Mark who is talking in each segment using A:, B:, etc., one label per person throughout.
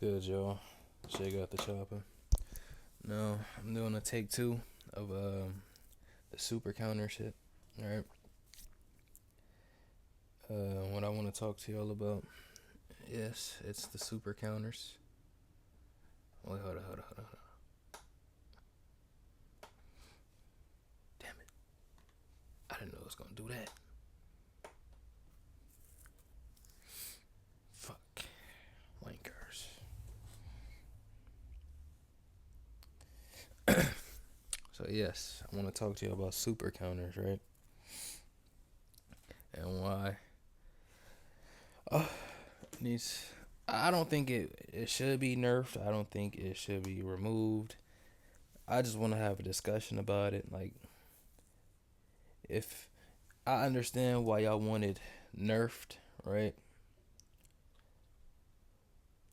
A: Good, y'all? JaayGotTheChoppa. No, I'm doing a take two of the super counter shit. All right. What I want to talk to y'all about, yes, it's the super counters. Wait, hold on. Damn it! I didn't know it was gonna do that. Fuck, wankers. So yes, I want to talk to you about super counters, right? And why? Needs. I don't think it should be nerfed. I don't think it should be removed. I just want to have a discussion about it. Like, if I understand why y'all wanted nerfed, right?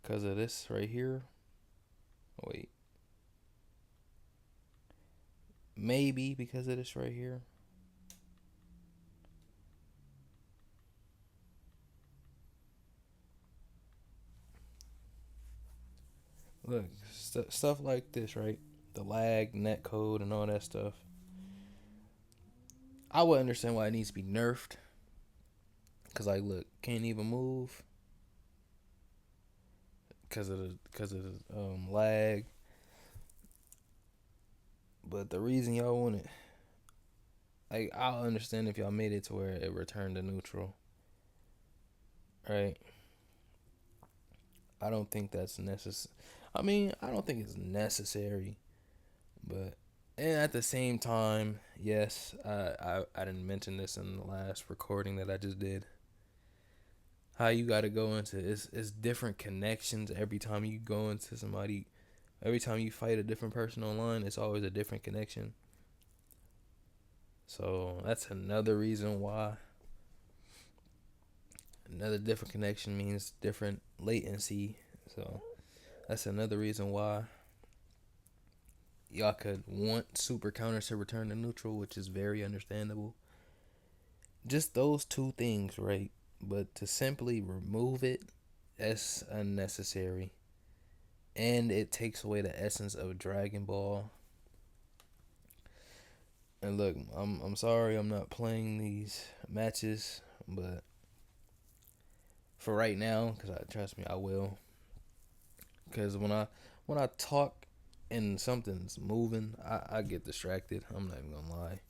A: Because of this right here. Wait. Maybe because of this right here. Look, stuff like this, right? The lag, net code, and all that stuff. I would understand why it needs to be nerfed. Cause like, look, can't even move. Cause of the lag. But the reason y'all want it, like, I'll understand if y'all made it to where it returned to neutral. Right? I don't think that's necessary. I mean, I don't think it's necessary, but and at the same time, yes, I didn't mention this in the last recording that I just did. How you got to go into it's different connections every time you go into somebody. Every time you fight a different person online, it's always a different connection. So that's another reason why. Another different connection means different latency. So that's another reason why y'all could want super counters to return to neutral, which is very understandable. Just those two things, right? But to simply remove it, that's unnecessary. And it takes away the essence of Dragon Ball. And look, I'm sorry I'm not playing these matches, but for right now, because trust me, I will. Because when I talk and something's moving, I get distracted. I'm not even gonna lie.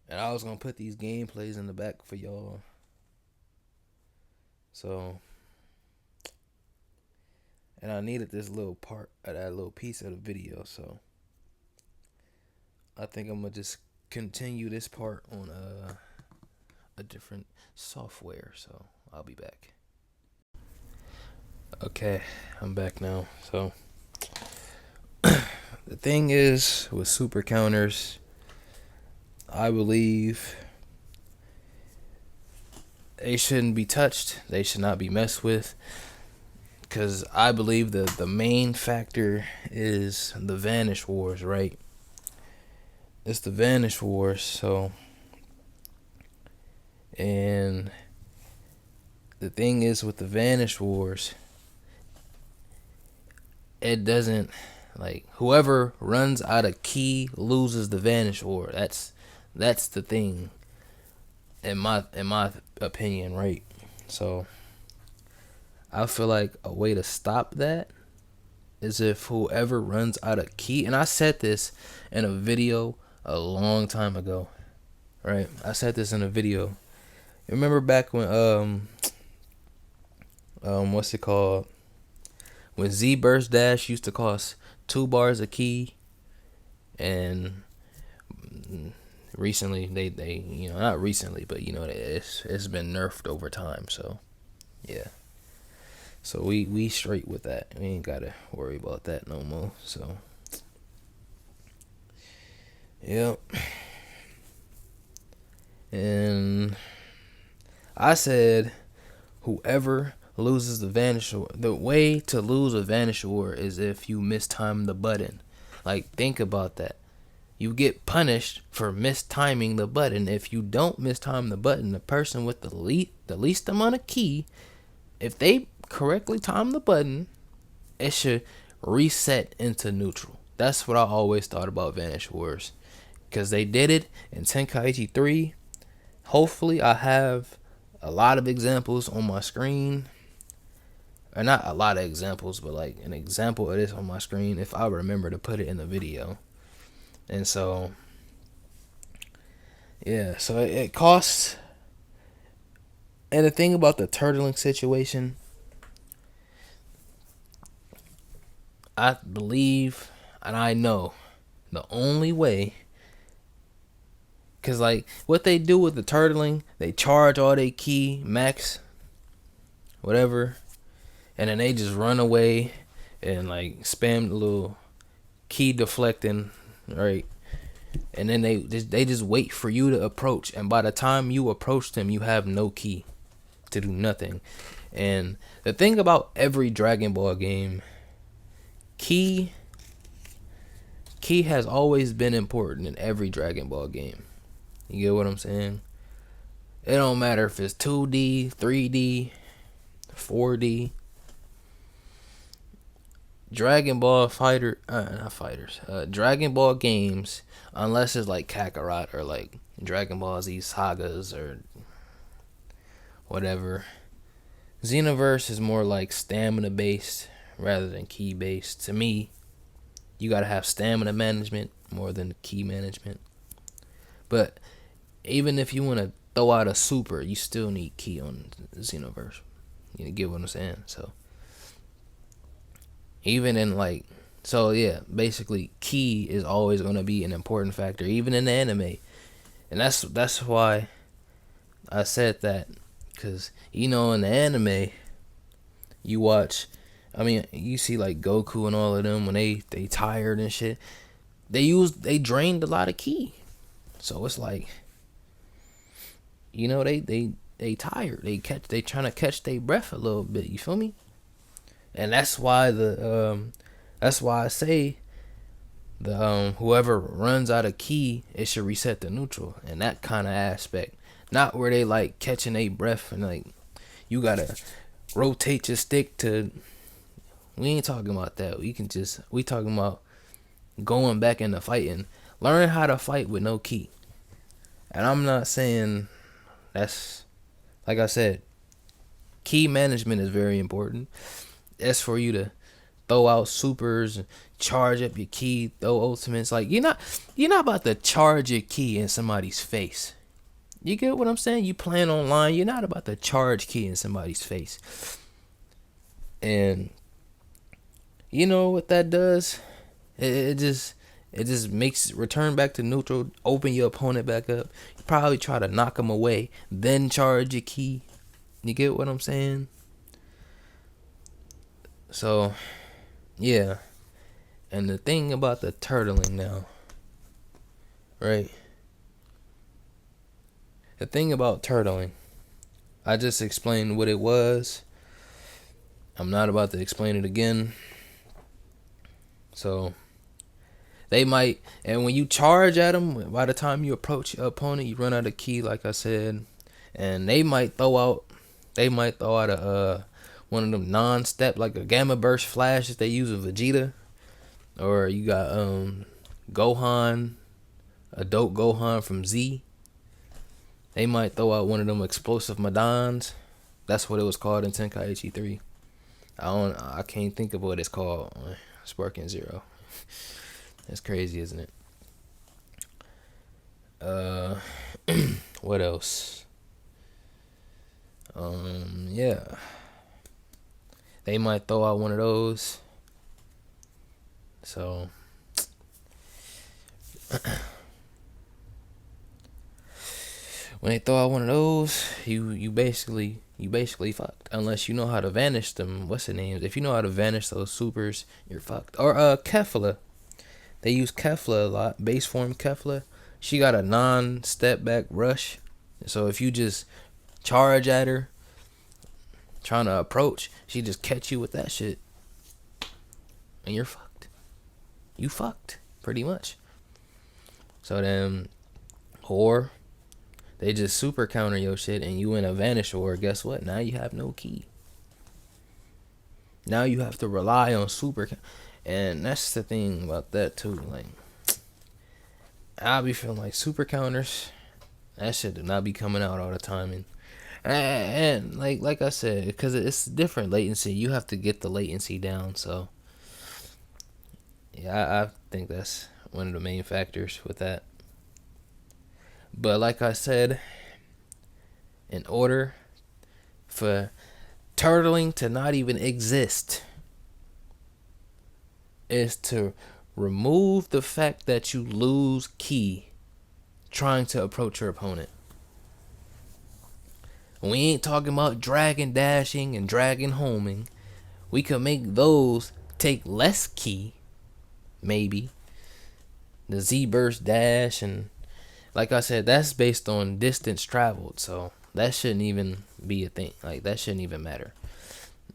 A: And I was gonna put these gameplays in the back for y'all. So, and I needed this little part of that little piece of the video. So, I think I'm gonna just continue this part on a different software. So, I'll be back. Okay, I'm back now. So, the thing is with super counters, I believe they shouldn't be touched. They should not be messed with. Because I believe the main factor is the Vanish Wars, right? It's the Vanish Wars, so. And the thing is with the Vanish Wars, it doesn't, like, whoever runs out of key loses the Vanish War. That's the thing, in my opinion, right? So I feel like a way to stop that is if whoever runs out of key, and I said this in a video a long time ago, right? I said this in a video. Remember back when what's it called? When Z Burst Dash used to cost 2 bars a key, and recently they not recently, but it's been nerfed over time. So yeah. So we straight with that. We ain't gotta worry about that no more. So yep. And I said whoever loses the Vanish War, the way to lose a Vanish War is if you mistime the button. Like, think about that. You get punished for mistiming the button. If you don't mistime the button, the person with the least amount of key, if they correctly time the button, it should reset into neutral. That's what I always thought about Vanish Wars, because they did it in Tenkaichi 3. Hopefully I have a lot of examples on my screen, or not a lot of examples, but like an example of this on my screen if I remember to put it in the video. And so yeah, so it costs. And the thing about the turtling situation, I believe and I know the only way, because like what they do with the turtling, they charge all their key max whatever, and then they just run away and like spam the little key deflecting, right? And then they just wait for you to approach, and by the time you approach them, you have no key to do nothing. And the thing about every Dragon Ball game, key has always been important in every Dragon Ball game. You get what I'm saying? It don't matter if it's 2D, 3D, 4D. Dragon Ball Dragon Ball games, unless it's like Kakarot or like Dragon Ball Z Sagas or whatever. Xenoverse is more like stamina based rather than key based. To me, you gotta have stamina management more than key management. But even if you want to throw out a super, you still need key on Xenoverse. You get what I'm saying? So even in like, so yeah, basically key is always going to be an important factor, even in the anime. And that's why I said that, because you know, in the anime, you watch, I mean, you see like Goku and all of them when they tired and shit, they drained a lot of key. So it's like, you know, they tired, they trying to catch their breath a little bit, you feel me? And that's why that's why I say the whoever runs out of key, it should reset to neutral, and that kind of aspect, not where they like catching a breath and like you gotta rotate your stick to. We ain't talking about that. We talking about going back into fighting, learn how to fight with no key. And I'm not saying that's, like I said, key management is very important. That's for you to throw out supers, charge up your key, throw ultimates. Like you're not about to charge your key in somebody's face. You get what I'm saying? You playing online, you're not about to charge key in somebody's face. And you know what that does? It just makes return back to neutral, open your opponent back up. You probably try to knock them away, then charge your key. You get what I'm saying? So, yeah. And the thing about the turtling now, right? The thing about turtling, I just explained what it was. I'm not about to explain it again. So, they might, and when you charge at them, by the time you approach your opponent, you run out of key, like I said. And they might throw out a one of them non-step, like a gamma burst flash that they use with Vegeta, or you got Gohan, adult Gohan from Z. They might throw out one of them explosive Madans. That's what it was called in Tenkaichi 3. I can't think of what it's called. Sparking Zero. That's crazy, isn't it? What else? Yeah. They might throw out one of those. So when they throw out one of those, you basically fucked. Unless you know how to vanish them. What's the name? If you know how to vanish those supers, you're fucked. Or Kefla. They use Kefla a lot. Base form Kefla. She got a non-step back rush. So if you just charge at her, trying to approach, she just catch you with that shit, and you're fucked. You fucked, pretty much. So then, or they just super counter your shit, and you in a Vanish, or guess what? Now you have no key. Now you have to rely on and that's the thing about that too. Like, I'll be feeling like super counters. That shit do not be coming out all the time, and like I said, because it's different latency. You have to get the latency down. So yeah, I think that's one of the main factors with that. But like I said, in order for turtling to not even exist, is to remove the fact that you lose ki trying to approach your opponent. We ain't talking about dragon dashing and dragon homing. We could make those take less ki, maybe. The Z burst dash, and like I said, that's based on distance traveled, so that shouldn't even be a thing. Like, that shouldn't even matter.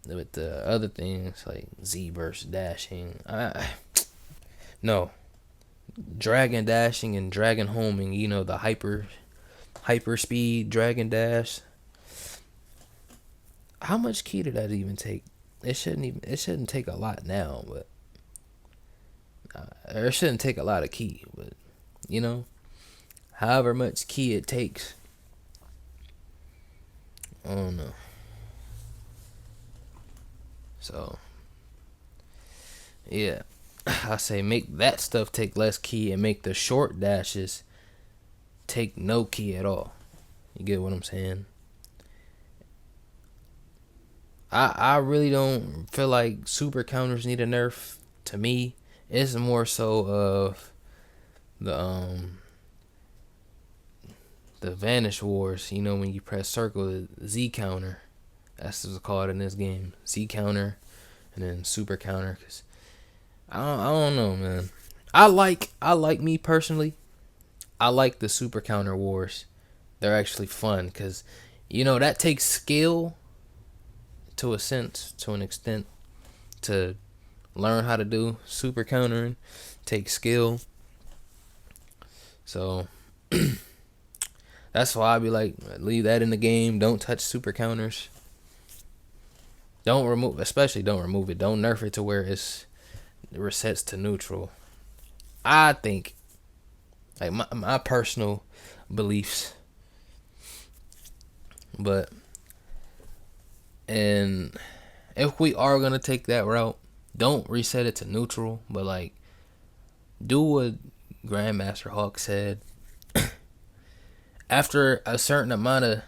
A: With the other things like Z burst dashing, no, dragon dashing and dragon homing. You know, the hyper speed dragon dash. How much ki did that even take? It shouldn't take a lot now, but or it shouldn't take a lot of ki, but you know, however much ki it takes. I don't know. So yeah, I say make that stuff take less ki and make the short dashes take no ki at all. You get what I'm saying? I really don't feel like super counters need a nerf. To me, it's more so of the Vanish wars. You know, when you press circle, the Z counter. That's what's called in this game. Z counter, and then super counter. Cause I don't know, man. I like me personally. I like the super counter wars. They're actually fun because, you know, that takes skill to an extent, to learn how to do super countering. Takes skill. So that's why I be like, leave that in the game. Don't touch super counters. Don't remove it. Don't nerf it to where it resets to neutral. I think, like, my personal beliefs. But, and if we are gonna take that route, don't reset it to neutral, but like, do what Grandmaster Hawk said. After a certain amount of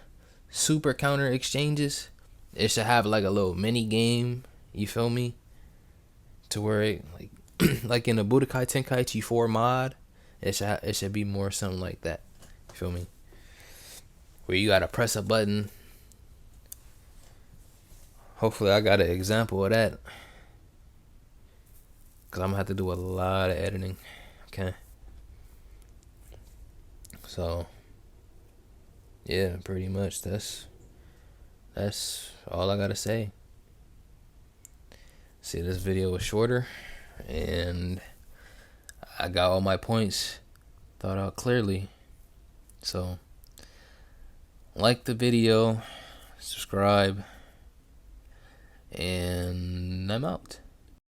A: super counter exchanges, it should have like a little mini game. You feel me? To where it, like in a Budokai Tenkaichi 4 mod, it should be more something like that. You feel me? Where you gotta press a button. Hopefully I got an example of that, cause I'm gonna have to do a lot of editing. Okay. So yeah, pretty much that's all I gotta say. See, this video was shorter, and I got all my points thought out clearly. So like the video, subscribe, and I'm out.